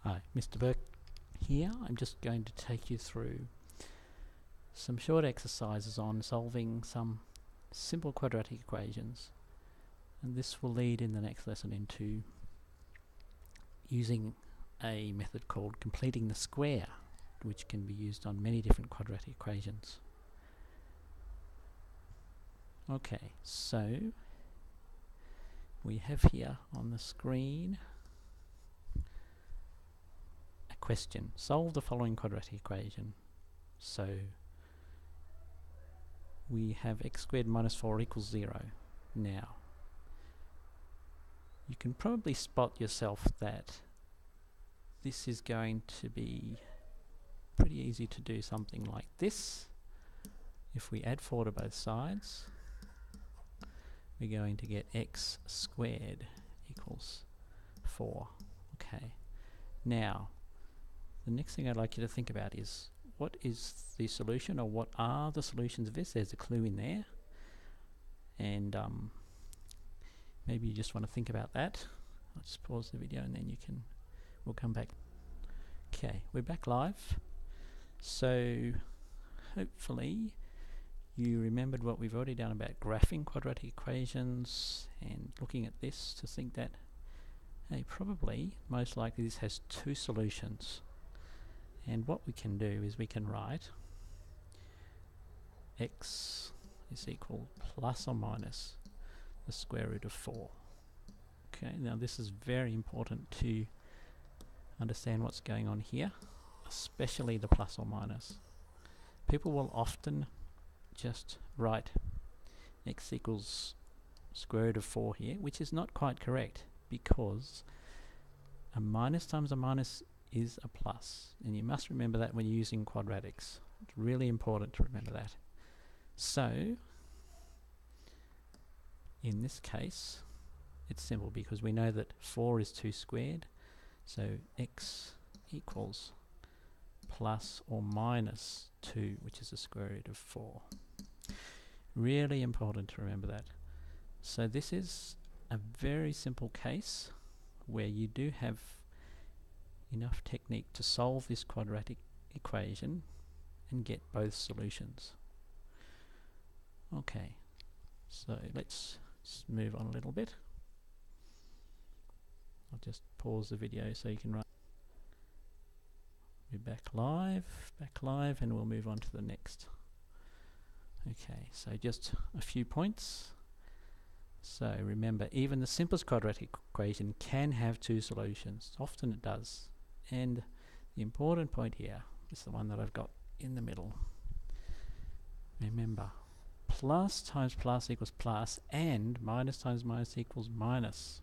Hi, Mr. Burke here. I'm just going to take you through some short exercises on solving some simple quadratic equations, and this will lead in the next lesson into using a method called completing the square, which can be used on many different quadratic equations. Okay, so we have here on the screen a question. Solve the following quadratic equation. So we have x squared minus 4 equals 0. Now, you can probably spot yourself that this is going to be pretty easy to do something like this. If we add 4 to both sides, we're going to get x squared equals 4. Okay. Now, the next thing I'd like you to think about is, what is the solution, or what are the solutions of this? There's a clue in there, and maybe you just want to think about that. I'll just pause the video and then we'll come back. Okay, we're back live. So hopefully you remembered what we've already done about graphing quadratic equations and looking at this to think that, hey, probably, most likely this has two solutions. And what we can do is we can write x is equal plus or minus the square root of 4. Okay, now this is very important to understand what's going on here, especially the plus or minus. People will often just write x equals square root of 4 here, which is not quite correct, because a minus times a minus is a plus, and you must remember that when you're using quadratics. It's really important to remember that. So in this case it's simple, because we know that 4 is 2 squared, so x equals plus or minus 2, which is the square root of 4. Really important to remember that. So this is a very simple case where you do have enough technique to solve this quadratic equation and get both solutions. Okay, so let's move on a little bit. I'll just pause the video so you can write. We're back live, and we'll move on to the next. Okay, so just a few points. So remember, even the simplest quadratic equation can have two solutions. Often it does. And the important point here is the one that I've got in the middle. Remember, plus times plus equals plus, and minus times minus equals minus.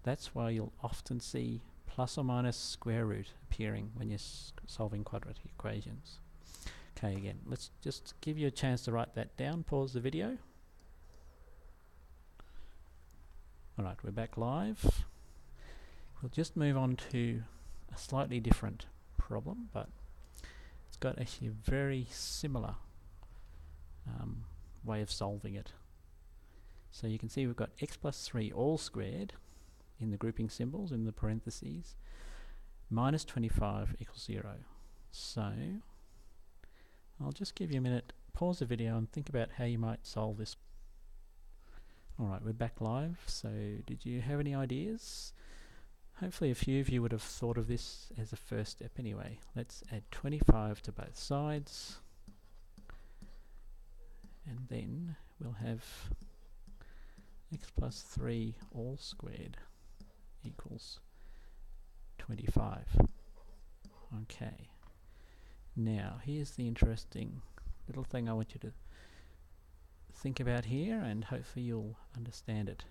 That's why you'll often see plus or minus square root appearing when you're solving quadratic equations. Okay, again, let's just give you a chance to write that down. Pause the video. Alright, we're back live. We'll just move on to a slightly different problem, but it's got actually a very similar way of solving it. So you can see we've got x plus 3 all squared in the grouping symbols in the parentheses, minus 25 equals 0. So I'll just give you a minute, pause the video and think about how you might solve this. Alright, we're back live. So did you have any ideas? Hopefully a few of you would have thought of this as a first step anyway. Let's add 25 to both sides, and then we'll have x plus 3 all squared equals 25. Okay, now here's the interesting little thing I want you to think about here, and hopefully you'll understand it.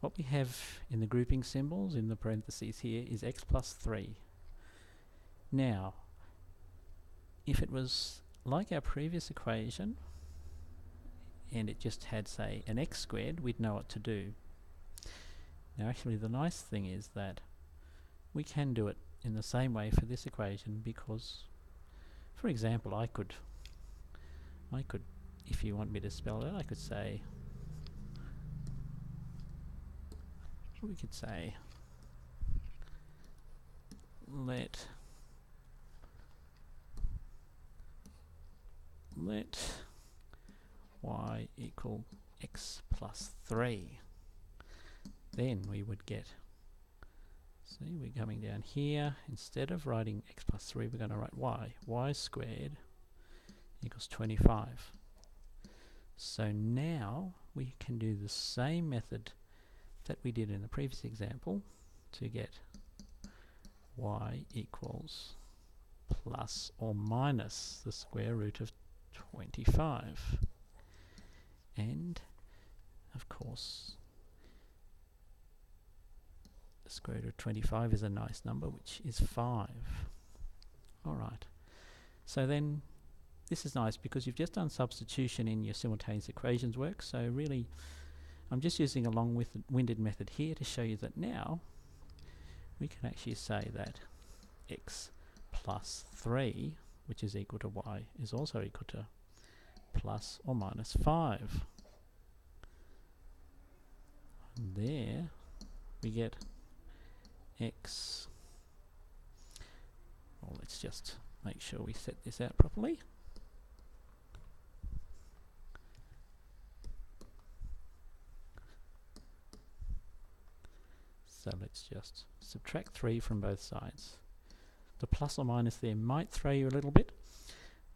What we have in the grouping symbols in the parentheses here is x plus 3. Now, if it was like our previous equation and it just had, say, an x squared, we'd know what to do. Now actually the nice thing is that we can do it in the same way for this equation, because, for example, I could, if you want me to spell it, I could say, we could say let y equal x plus 3. Then we would get, see, we're coming down here, instead of writing x plus 3 we're going to write y squared equals 25. So now we can do the same method that we did in the previous example to get y equals plus or minus the square root of 25. And of course the square root of 25 is a nice number, which is 5. Alright, so then this is nice because you've just done substitution in your simultaneous equations work. So really I'm just using a long-winded method here to show you that now we can actually say that x plus 3, which is equal to y, is also equal to plus or minus 5. And there we get x, well, let's just make sure we set this out properly. So let's just subtract 3 from both sides. The plus or minus there might throw you a little bit,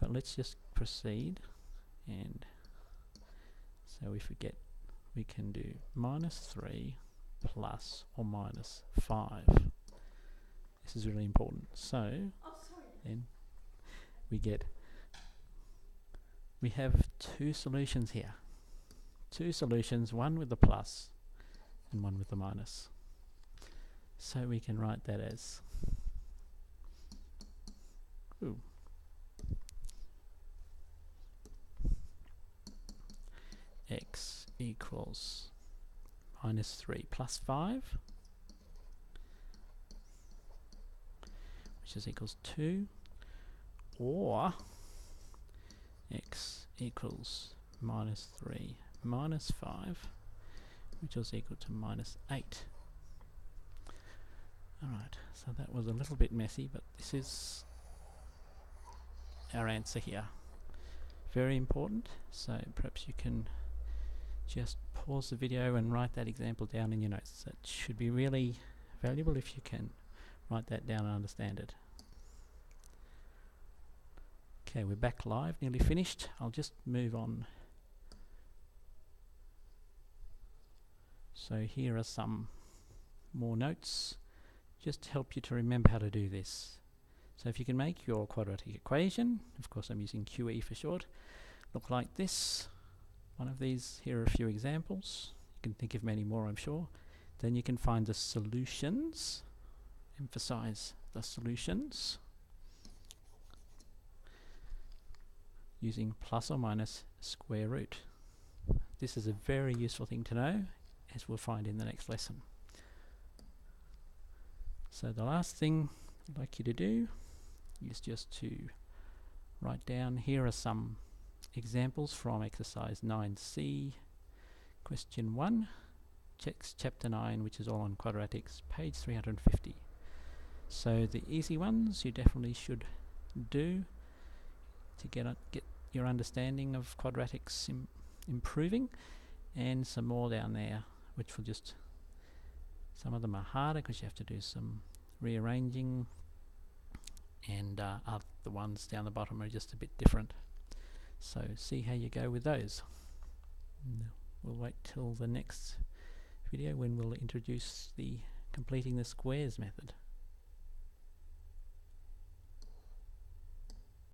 but let's just proceed. And so if we get, we can do minus 3 plus or minus 5. This is really important. So then we have two solutions here. Two solutions, one with the plus and one with the minus. So we can write that as x equals minus 3 plus 5, which is equals 2, or x equals minus 3 minus 5, which is equal to minus 8. Alright, so that was a little bit messy, but this is our answer here. Very important, so perhaps you can just pause the video and write that example down in your notes. That should be really valuable if you can write that down and understand it. Okay, we're back live, nearly finished. I'll just move on. So here are some more notes just to help you to remember how to do this. So if you can make your quadratic equation, of course I'm using QE for short, look like this. One of these, here are a few examples. You can think of many more, I'm sure. Then you can find the solutions. Emphasize the solutions using plus or minus square root. This is a very useful thing to know, as we'll find in the next lesson. So the last thing I'd like you to do is just to write down, here are some examples from exercise 9C, question 1, chapter 9, which is all on quadratics, page 350. So the easy ones you definitely should do to get your understanding of quadratics improving, and some more down there which will just, some of them are harder because you have to do some rearranging, and the ones down the bottom are just a bit different. So see how you go with those. We'll wait till the next video when we'll introduce the completing the squares method.